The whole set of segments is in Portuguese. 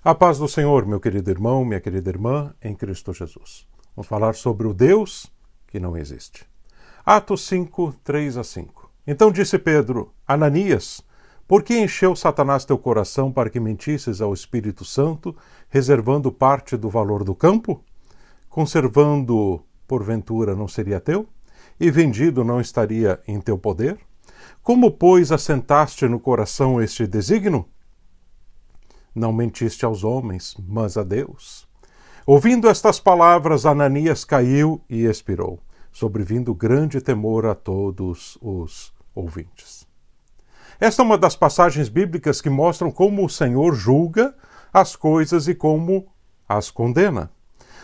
A paz do Senhor, meu querido irmão, minha querida irmã, em Cristo Jesus. Vamos falar sobre o Deus que não existe. Atos 5, 3-5. Então disse Pedro: Ananias, por que encheu Satanás teu coração para que mentisses ao Espírito Santo, reservando parte do valor do campo? Conservando, porventura, não seria teu? E vendido não estaria em teu poder? Como, pois, assentaste no coração este desígnio? Não mentiste aos homens, mas a Deus. Ouvindo estas palavras, Ananias caiu e expirou, sobrevindo grande temor a todos os ouvintes. Esta é uma das passagens bíblicas que mostram como o Senhor julga as coisas e como as condena.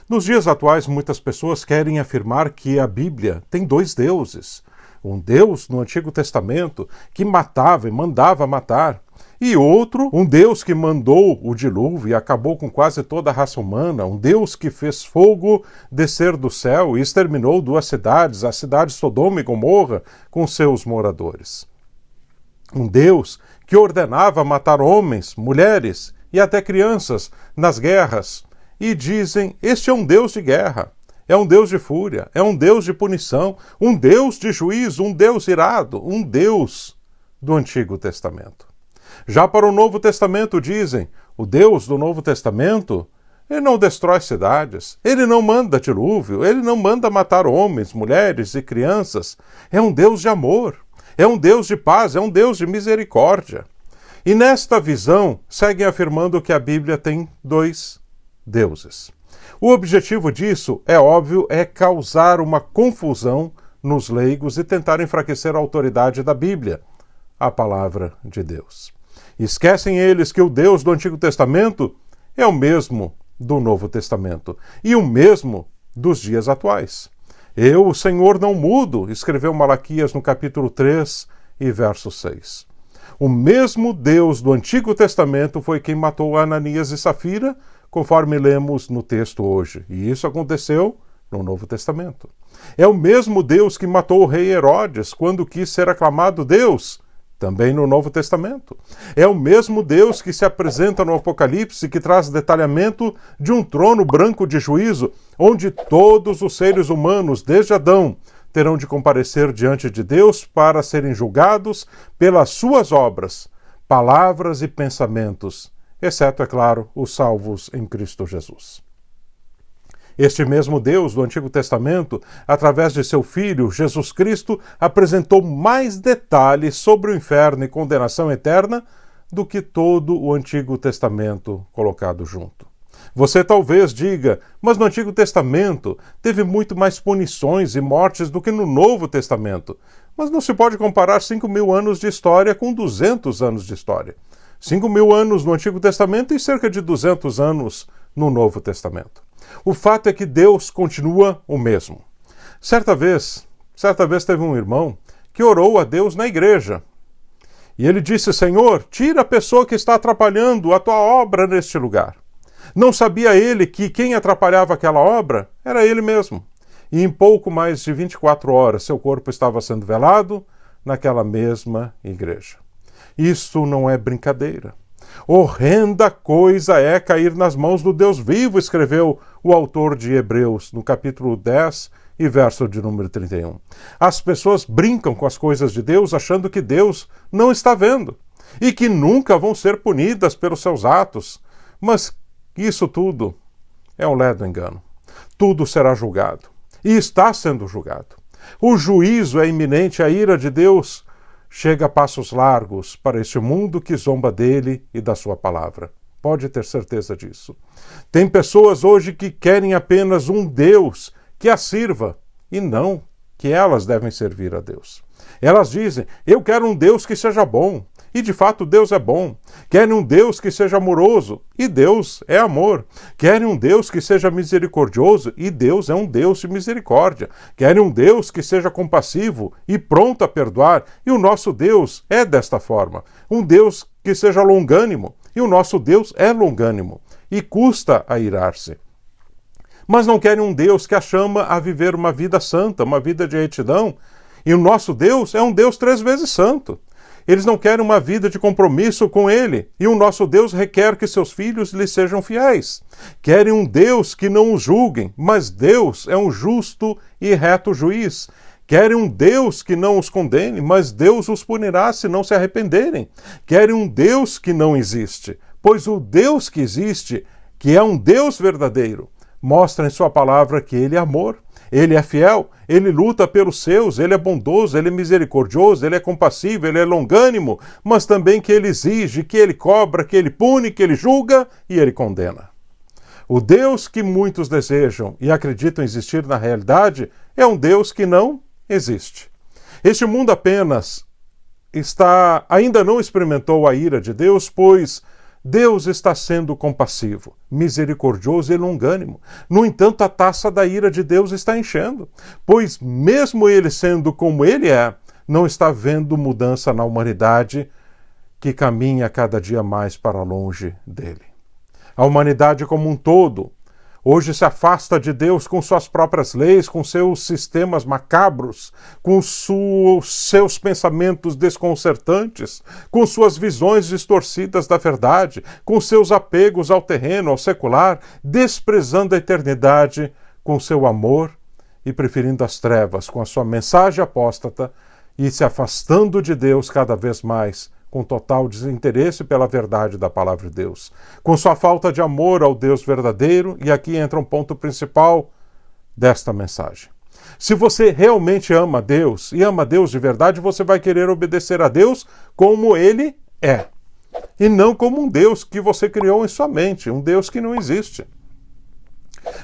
Nos dias atuais, muitas pessoas querem afirmar que a Bíblia tem dois deuses. Um Deus no Antigo Testamento que matava e mandava matar, e outro, um Deus que mandou o dilúvio e acabou com quase toda a raça humana, um Deus que fez fogo descer do céu e exterminou duas cidades, a cidade Sodoma e Gomorra, com seus moradores. Um Deus que ordenava matar homens, mulheres e até crianças nas guerras. E dizem, este é um Deus de guerra, é um Deus de fúria, é um Deus de punição, um Deus de juízo, um Deus irado, um Deus do Antigo Testamento. Já para o Novo Testamento dizem, o Deus do Novo Testamento, ele não destrói cidades, ele não manda dilúvio, ele não manda matar homens, mulheres e crianças. É um Deus de amor, é um Deus de paz, é um Deus de misericórdia. E nesta visão, seguem afirmando que a Bíblia tem dois deuses. O objetivo disso, é óbvio, é causar uma confusão nos leigos e tentar enfraquecer a autoridade da Bíblia, a palavra de Deus. Esquecem eles que o Deus do Antigo Testamento é o mesmo do Novo Testamento e o mesmo dos dias atuais. Eu, o Senhor, não mudo, escreveu Malaquias no capítulo 3 e verso 6. O mesmo Deus do Antigo Testamento foi quem matou Ananias e Safira, conforme lemos no texto hoje. E isso aconteceu no Novo Testamento. É o mesmo Deus que matou o rei Herodes quando quis ser aclamado Deus, também no Novo Testamento. É o mesmo Deus que se apresenta no Apocalipse, que traz detalhamento de um trono branco de juízo, onde todos os seres humanos, desde Adão, terão de comparecer diante de Deus para serem julgados pelas suas obras, palavras e pensamentos, exceto, é claro, os salvos em Cristo Jesus. Este mesmo Deus do Antigo Testamento, através de seu Filho, Jesus Cristo, apresentou mais detalhes sobre o inferno e condenação eterna do que todo o Antigo Testamento colocado junto. Você talvez diga, mas no Antigo Testamento teve muito mais punições e mortes do que no Novo Testamento. Mas não se pode comparar 5.000 anos de história com 200 anos de história. 5.000 anos no Antigo Testamento e cerca de 200 anos no Novo Testamento. O fato é que Deus continua o mesmo. Certa vez teve um irmão que orou a Deus na igreja. E ele disse, Senhor, tira a pessoa que está atrapalhando a tua obra neste lugar. Não sabia ele que quem atrapalhava aquela obra era ele mesmo. E em pouco mais de 24 horas seu corpo estava sendo velado naquela mesma igreja. Isso não é brincadeira. Horrenda coisa é cair nas mãos do Deus vivo, escreveu o autor de Hebreus, no capítulo 10 e verso de número 31. As pessoas brincam com as coisas de Deus, achando que Deus não está vendo e que nunca vão ser punidas pelos seus atos. Mas isso tudo é um ledo engano. Tudo será julgado e está sendo julgado. O juízo é iminente, a ira de Deus chega a passos largos para este mundo que zomba dele e da sua palavra. Pode ter certeza disso. Tem pessoas hoje que querem apenas um Deus que as sirva, e não que elas devem servir a Deus. Elas dizem, eu quero um Deus que seja bom, e de fato Deus é bom. Querem um Deus que seja amoroso, e Deus é amor. Querem um Deus que seja misericordioso, e Deus é um Deus de misericórdia. Querem um Deus que seja compassivo e pronto a perdoar, e o nosso Deus é desta forma. Um Deus que seja longânimo, e o nosso Deus é longânimo, e custa a irar-se. Mas não querem um Deus que a chama a viver uma vida santa, uma vida de retidão, e o nosso Deus é um Deus 3 vezes santo. Eles não querem uma vida de compromisso com Ele. E o nosso Deus requer que seus filhos lhe sejam fiéis. Querem um Deus que não os julguem, mas Deus é um justo e reto juiz. Querem um Deus que não os condene, mas Deus os punirá se não se arrependerem. Querem um Deus que não existe, pois o Deus que existe, que é um Deus verdadeiro, mostra em sua palavra que Ele é amor. Ele é fiel, Ele luta pelos seus, Ele é bondoso, Ele é misericordioso, Ele é compassivo, Ele é longânimo, mas também que Ele exige, que Ele cobra, que Ele pune, que Ele julga e Ele condena. O Deus que muitos desejam e acreditam existir na realidade é um Deus que não existe. Este mundo apenas ainda não experimentou a ira de Deus, pois Deus está sendo compassivo, misericordioso e longânimo. No entanto, a taça da ira de Deus está enchendo, pois mesmo Ele sendo como Ele é, não está havendo mudança na humanidade que caminha cada dia mais para longe dele. A humanidade como um todo hoje se afasta de Deus com suas próprias leis, com seus sistemas macabros, com seus pensamentos desconcertantes, com suas visões distorcidas da verdade, com seus apegos ao terreno, ao secular, desprezando a eternidade com seu amor e preferindo as trevas com a sua mensagem apóstata e se afastando de Deus cada vez mais, com total desinteresse pela verdade da palavra de Deus, com sua falta de amor ao Deus verdadeiro, e aqui entra um ponto principal desta mensagem. Se você realmente ama Deus, e ama Deus de verdade, você vai querer obedecer a Deus como Ele é, e não como um Deus que você criou em sua mente, um Deus que não existe.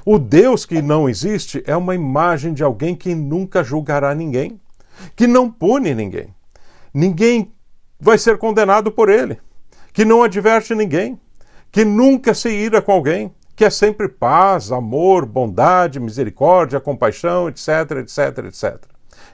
O Deus que não existe é uma imagem de alguém que nunca julgará ninguém, que não pune ninguém. Ninguém vai ser condenado por ele, que não adverte ninguém, que nunca se ira com alguém, que é sempre paz, amor, bondade, misericórdia, compaixão, etc, etc, etc.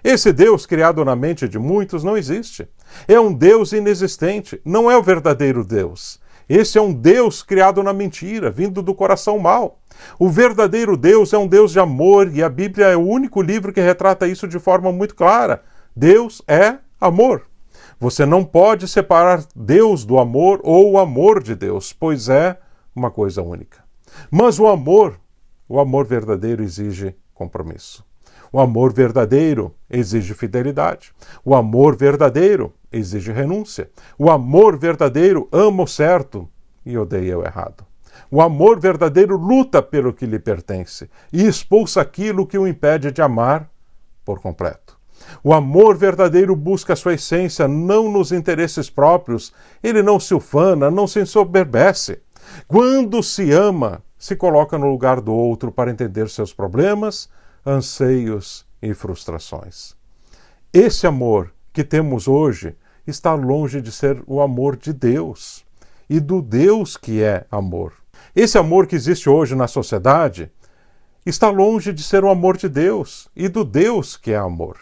Esse Deus criado na mente de muitos não existe. É um Deus inexistente, não é o verdadeiro Deus. Esse é um Deus criado na mentira, vindo do coração mau. O verdadeiro Deus é um Deus de amor, e a Bíblia é o único livro que retrata isso de forma muito clara. Deus é amor. Você não pode separar Deus do amor ou o amor de Deus, pois é uma coisa única. Mas o amor verdadeiro exige compromisso. O amor verdadeiro exige fidelidade. O amor verdadeiro exige renúncia. O amor verdadeiro ama o certo e odeia o errado. O amor verdadeiro luta pelo que lhe pertence e expulsa aquilo que o impede de amar por completo. O amor verdadeiro busca a sua essência, não nos interesses próprios. Ele não se ufana, não se ensoberbece. Quando se ama, se coloca no lugar do outro para entender seus problemas, anseios e frustrações. Esse amor que temos hoje está longe de ser o amor de Deus e do Deus que é amor. Esse amor que existe hoje na sociedade está longe de ser o amor de Deus e do Deus que é amor.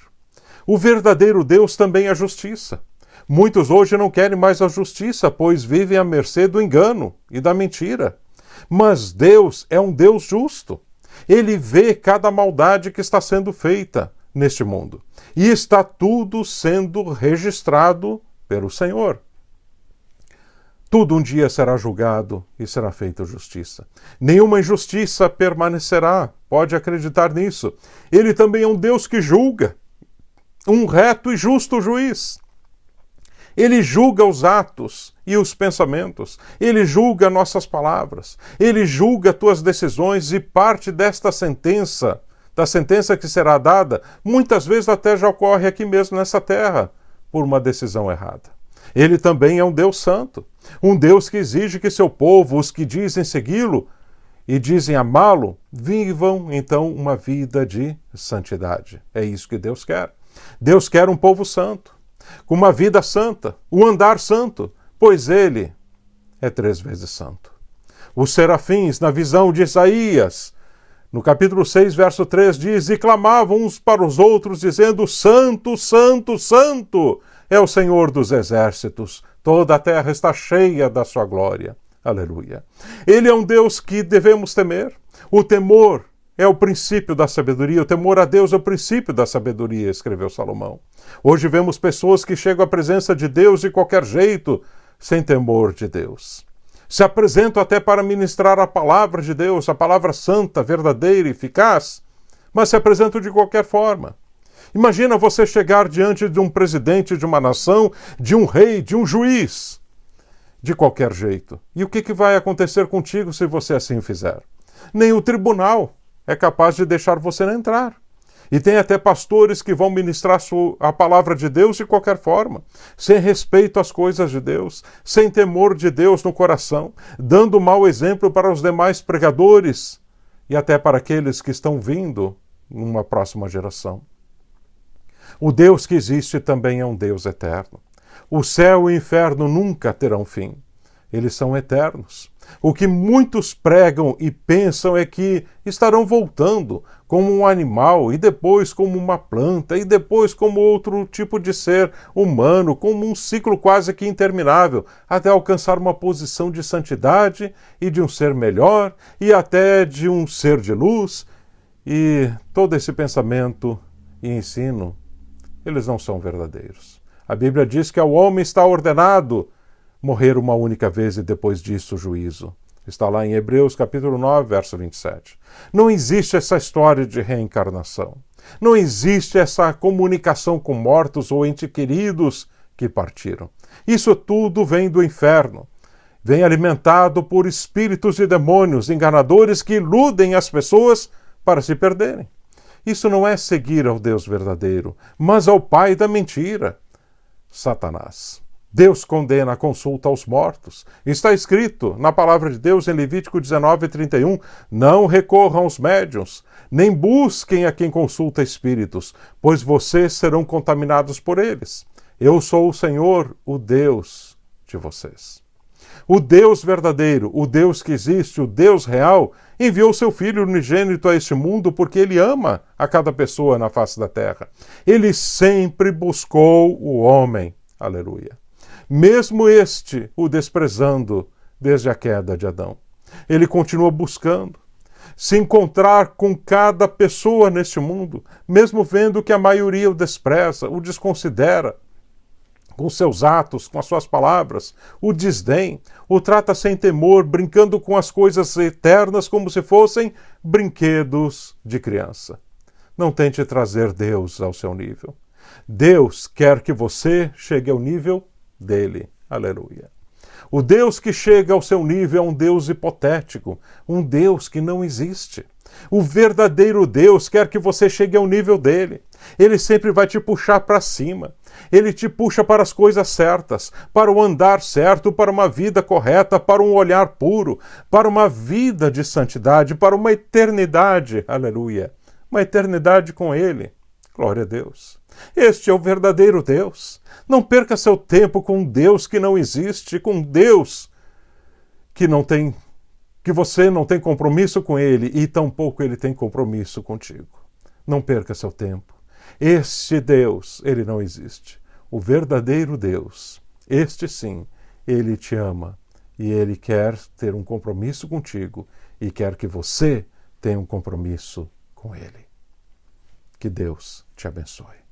O verdadeiro Deus também é justiça. Muitos hoje não querem mais a justiça, pois vivem à mercê do engano e da mentira. Mas Deus é um Deus justo. Ele vê cada maldade que está sendo feita neste mundo. E está tudo sendo registrado pelo Senhor. Tudo um dia será julgado e será feita justiça. Nenhuma injustiça permanecerá, pode acreditar nisso. Ele também é um Deus que julga. Um reto e justo juiz. Ele julga os atos e os pensamentos. Ele julga nossas palavras. Ele julga tuas decisões, e parte desta sentença, da sentença que será dada, muitas vezes até já ocorre aqui mesmo nessa terra, por uma decisão errada. Ele também é um Deus santo. Um Deus que exige que seu povo, os que dizem segui-lo e dizem amá-lo, vivam então uma vida de santidade. É isso que Deus quer. Deus quer um povo santo, com uma vida santa, um andar santo, pois Ele é 3 vezes santo. Os serafins, na visão de Isaías, no capítulo 6, verso 3, diz: e clamavam uns para os outros, dizendo: Santo, Santo, Santo é o Senhor dos exércitos, toda a terra está cheia da sua glória. Aleluia. Ele é um Deus que devemos temer. O temor é o princípio da sabedoria, o temor a Deus é o princípio da sabedoria, escreveu Salomão. Hoje vemos pessoas que chegam à presença de Deus de qualquer jeito, sem temor de Deus. Se apresentam até para ministrar a palavra de Deus, a palavra santa, verdadeira e eficaz, mas se apresentam de qualquer forma. Imagina você chegar diante de um presidente de uma nação, de um rei, de um juiz, de qualquer jeito. E o que vai acontecer contigo se você assim fizer? Nem o tribunal é capaz de deixar você entrar. E tem até pastores que vão ministrar a palavra de Deus de qualquer forma, sem respeito às coisas de Deus, sem temor de Deus no coração, dando mau exemplo para os demais pregadores e até para aqueles que estão vindo numa próxima geração. O Deus que existe também é um Deus eterno. O céu e o inferno nunca terão fim. Eles são eternos. O que muitos pregam e pensam é que estarão voltando como um animal, e depois como uma planta, e depois como outro tipo de ser humano, como um ciclo quase que interminável, até alcançar uma posição de santidade e de um ser melhor, e até de um ser de luz. E todo esse pensamento e ensino, eles não são verdadeiros. A Bíblia diz que ao homem está ordenado morrer uma única vez e depois disso o juízo. Está lá em Hebreus capítulo 9, verso 27. Não existe essa história de reencarnação. Não existe essa comunicação com mortos ou entes queridos que partiram. Isso tudo vem do inferno. Vem alimentado por espíritos e demônios enganadores que iludem as pessoas para se perderem. Isso não é seguir ao Deus verdadeiro, mas ao pai da mentira, Satanás. Deus condena a consulta aos mortos. Está escrito na palavra de Deus em Levítico 19:31, não recorram aos médiuns, nem busquem a quem consulta espíritos, pois vocês serão contaminados por eles. Eu sou o Senhor, o Deus de vocês. O Deus verdadeiro, o Deus que existe, o Deus real, enviou seu Filho unigênito a este mundo porque Ele ama a cada pessoa na face da terra. Ele sempre buscou o homem. Aleluia. Mesmo este o desprezando desde a queda de Adão. Ele continua buscando se encontrar com cada pessoa neste mundo, mesmo vendo que a maioria o despreza, o desconsidera, com seus atos, com as suas palavras, o desdém, o trata sem temor, brincando com as coisas eternas como se fossem brinquedos de criança. Não tente trazer Deus ao seu nível. Deus quer que você chegue ao nível dele. Aleluia. O Deus que chega ao seu nível é um Deus hipotético, um Deus que não existe. O verdadeiro Deus quer que você chegue ao nível dele. Ele sempre vai te puxar para cima. Ele te puxa para as coisas certas, para o andar certo, para uma vida correta, para um olhar puro, para uma vida de santidade, para uma eternidade. Aleluia. Uma eternidade com ele. Glória a Deus. Este é o verdadeiro Deus. Não perca seu tempo com um Deus que não existe, com um Deus que você não tem compromisso com ele e tampouco ele tem compromisso contigo. Não perca seu tempo. Este Deus, ele não existe. O verdadeiro Deus, este sim, ele te ama e ele quer ter um compromisso contigo e quer que você tenha um compromisso com ele. Que Deus te abençoe.